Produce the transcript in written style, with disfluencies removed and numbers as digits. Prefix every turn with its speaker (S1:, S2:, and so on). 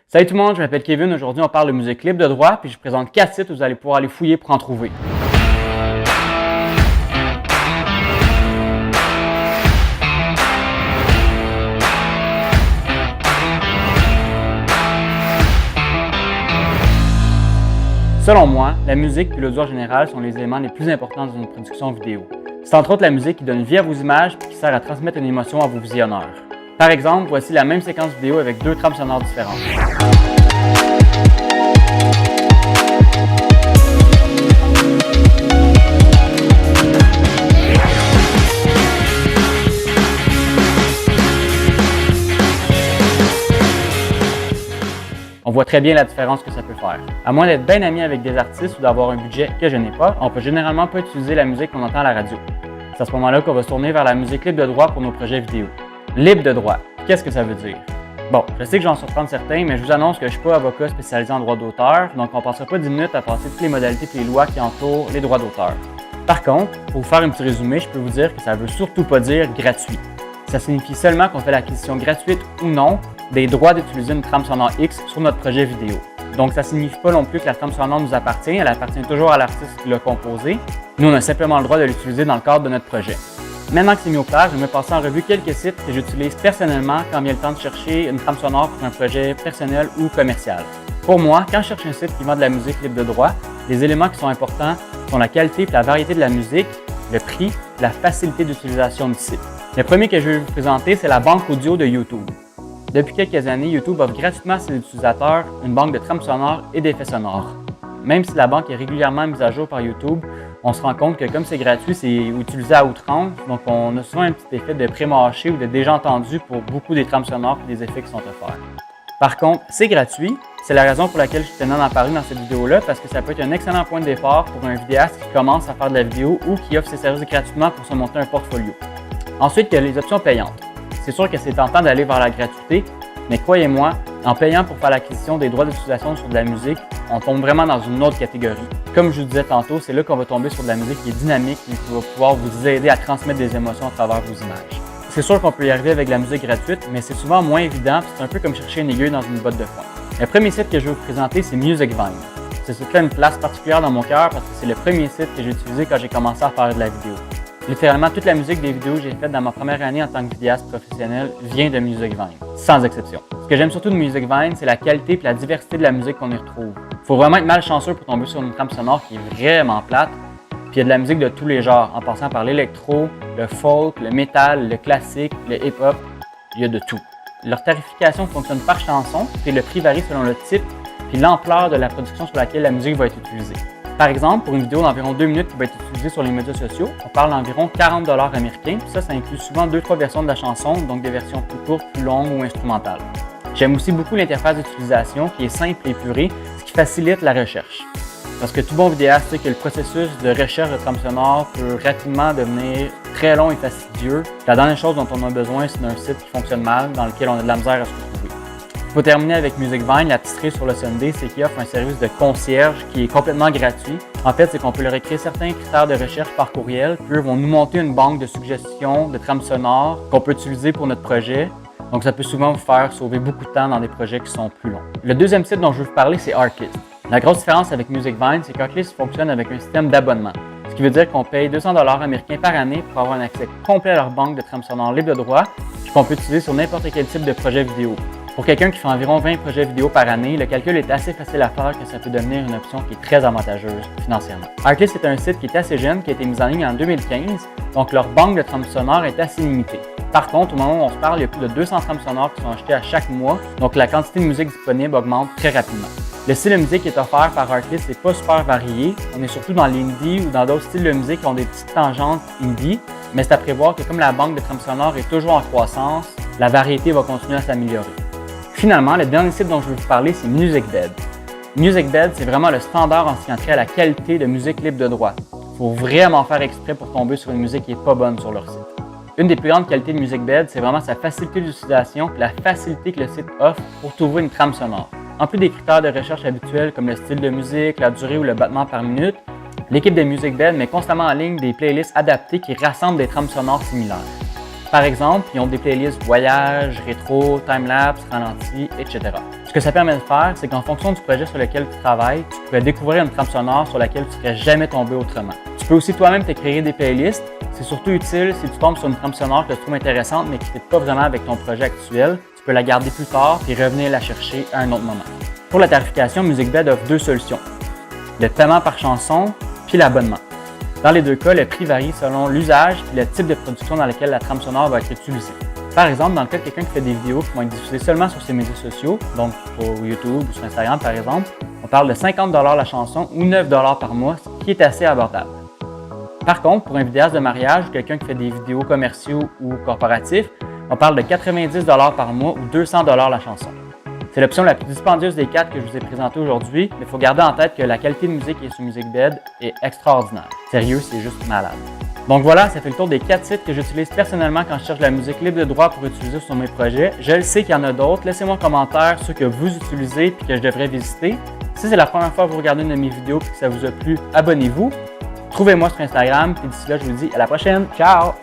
S1: Salut tout le monde, je m'appelle Kevin. Aujourd'hui, on parle de musique libre de droit, puis je présente 4 sites où vous allez pouvoir aller fouiller pour en trouver. Selon moi, la musique et l'audio en général sont les éléments les plus importants dans une production vidéo. C'est entre autres la musique qui donne vie à vos images et qui sert à transmettre une émotion à vos visionneurs. Par exemple, voici la même séquence vidéo avec 2 trames sonores différentes. On voit très bien la différence que ça peut faire. À moins d'être bien ami avec des artistes ou d'avoir un budget que je n'ai pas, on peut généralement pas utiliser la musique qu'on entend à la radio. C'est à ce moment-là qu'on va se tourner vers la musique libre de droit pour nos projets vidéo. Libre de droit, qu'est-ce que ça veut dire? Bon, je sais que j'en surprends certains, mais je vous annonce que je ne suis pas avocat spécialisé en droit d'auteur, donc on ne passera pas 10 minutes à passer toutes les modalités et les lois qui entourent les droits d'auteur. Par contre, pour vous faire un petit résumé, je peux vous dire que ça ne veut surtout pas dire gratuit. Ça signifie seulement qu'on fait l'acquisition gratuite ou non des droits d'utiliser une trame sonore X sur notre projet vidéo. Donc, ça ne signifie pas non plus que la trame sonore nous appartient, elle appartient toujours à l'artiste qui l'a composée. Nous, on a simplement le droit de l'utiliser dans le cadre de notre projet. Maintenant que c'est mis au clair, je vais passer en revue quelques sites que j'utilise personnellement quand vient le temps de chercher une trame sonore pour un projet personnel ou commercial. Pour moi, quand je cherche un site qui vend de la musique libre de droit, les éléments qui sont importants sont la qualité et la variété de la musique, le prix et la facilité d'utilisation du site. Le premier que je vais vous présenter, c'est la banque audio de YouTube. Depuis quelques années, YouTube offre gratuitement à ses utilisateurs une banque de trames sonores et d'effets sonores. Même si la banque est régulièrement mise à jour par YouTube, on se rend compte que comme c'est gratuit, c'est utilisé à outrance, donc on a souvent un petit effet de pré-mâché ou de déjà entendu pour beaucoup des trames sonores et des effets qui sont offerts. Par contre, c'est gratuit, c'est la raison pour laquelle je tenais d'en parler dans cette vidéo-là, parce que ça peut être un excellent point de départ pour un vidéaste qui commence à faire de la vidéo ou qui offre ses services gratuitement pour se monter un portfolio. Ensuite, il y a les options payantes. C'est sûr que c'est tentant d'aller vers la gratuité, mais croyez-moi, en payant pour faire l'acquisition des droits d'utilisation sur de la musique, on tombe vraiment dans une autre catégorie. Comme je vous disais tantôt, c'est là qu'on va tomber sur de la musique qui est dynamique et qui va pouvoir vous aider à transmettre des émotions à travers vos images. C'est sûr qu'on peut y arriver avec la musique gratuite, mais c'est souvent moins évident, c'est un peu comme chercher une aiguille dans une botte de foin. Le premier site que je vais vous présenter, c'est Musicvine. Ce site-là a une place particulière dans mon cœur parce que c'est le premier site que j'ai utilisé quand j'ai commencé à faire de la vidéo. Littéralement, toute la musique des vidéos que j'ai faites dans ma première année en tant que vidéaste professionnel vient de Musicvine, sans exception. Ce que j'aime surtout de Musicvine, c'est la qualité et la diversité de la musique qu'on y retrouve. Il faut vraiment être malchanceux pour tomber sur une trame sonore qui est vraiment plate, puis il y a de la musique de tous les genres, en passant par l'électro, le folk, le métal, le classique, le hip-hop, il y a de tout. Leur tarification fonctionne par chanson, et le prix varie selon le type et l'ampleur de la production sur laquelle la musique va être utilisée. Par exemple, pour une vidéo d'environ 2 minutes qui va être utilisée sur les médias sociaux, on parle d'environ 40 $ américains, puis ça inclut souvent 2-3 versions de la chanson, donc des versions plus courtes, plus longues ou instrumentales. J'aime aussi beaucoup l'interface d'utilisation qui est simple et épurée, ce qui facilite la recherche. Parce que tout bon vidéaste sait que le processus de recherche de trame sonore peut rapidement devenir très long et fastidieux. La dernière chose dont on a besoin, c'est d'un site qui fonctionne mal, dans lequel on a de la misère à se retrouver. Pour terminer avec Musicvine, la petite cerise sur le sundae, c'est qu'il offre un service de concierge qui est complètement gratuit. En fait, c'est qu'on peut leur écrire certains critères de recherche par courriel, puis eux vont nous monter une banque de suggestions de trames sonores qu'on peut utiliser pour notre projet. Donc, ça peut souvent vous faire sauver beaucoup de temps dans des projets qui sont plus longs. Le deuxième site dont je veux vous parler, c'est Artlist. La grosse différence avec Musicvine, c'est qu'Artlist fonctionne avec un système d'abonnement. Ce qui veut dire qu'on paye 200 $ américains par année pour avoir un accès complet à leur banque de trames sonores libres de droit, puis qu'on peut utiliser sur n'importe quel type de projet vidéo. Pour quelqu'un qui fait environ 20 projets vidéo par année, le calcul est assez facile à faire que ça peut devenir une option qui est très avantageuse financièrement. Artlist est un site qui est assez jeune, qui a été mis en ligne en 2015, donc leur banque de trames sonores est assez limitée. Par contre, au moment où on se parle, il y a plus de 200 trames sonores qui sont achetées à chaque mois, donc la quantité de musique disponible augmente très rapidement. Le style de musique qui est offert par Artlist n'est pas super varié, on est surtout dans l'indie ou dans d'autres styles de musique qui ont des petites tangentes indie, mais c'est à prévoir que comme la banque de trames sonores est toujours en croissance, la variété va continuer à s'améliorer. Finalement, le dernier site dont je vais vous parler, c'est MusicBed. MusicBed, c'est vraiment le standard en ce qui a trait à la qualité de musique libre de droit. Il faut vraiment faire exprès pour tomber sur une musique qui n'est pas bonne sur leur site. Une des plus grandes qualités de MusicBed, c'est vraiment sa facilité d'utilisation et la facilité que le site offre pour trouver une trame sonore. En plus des critères de recherche habituels comme le style de musique, la durée ou le battement par minute, l'équipe de MusicBed met constamment en ligne des playlists adaptées qui rassemblent des trames sonores similaires. Par exemple, ils ont des playlists voyage, rétro, time-lapse, ralenti, etc. Ce que ça permet de faire, c'est qu'en fonction du projet sur lequel tu travailles, tu pourrais découvrir une trame sonore sur laquelle tu ne serais jamais tombé autrement. Tu peux aussi toi-même te créer des playlists. C'est surtout utile si tu tombes sur une trame sonore que tu trouves intéressante mais qui ne fit pas vraiment avec ton projet actuel. Tu peux la garder plus tard et revenir la chercher à un autre moment. Pour la tarification, MusicBed offre deux solutions. Le paiement par chanson puis l'abonnement. Dans les deux cas, le prix varie selon l'usage et le type de production dans lequel la trame sonore va être utilisée. Par exemple, dans le cas de quelqu'un qui fait des vidéos qui vont être diffusées seulement sur ses médias sociaux, donc sur YouTube ou sur Instagram par exemple, on parle de 50 $ la chanson ou 9 $ par mois, ce qui est assez abordable. Par contre, pour un vidéaste de mariage ou quelqu'un qui fait des vidéos commerciaux ou corporatifs, on parle de 90 $ par mois ou 200 $ la chanson. C'est l'option la plus dispendieuse des 4 que je vous ai présentées aujourd'hui, mais il faut garder en tête que la qualité de musique qui est sur MusicBed est extraordinaire. Sérieux, c'est juste malade. Donc voilà, ça fait le tour des 4 sites que j'utilise personnellement quand je cherche de la musique libre de droit pour utiliser sur mes projets. Je le sais qu'il y en a d'autres. Laissez-moi en commentaire ceux que vous utilisez et que je devrais visiter. Si c'est la première fois que vous regardez une de mes vidéos et que ça vous a plu, abonnez-vous. Trouvez-moi sur Instagram. Et d'ici là, je vous dis à la prochaine. Ciao!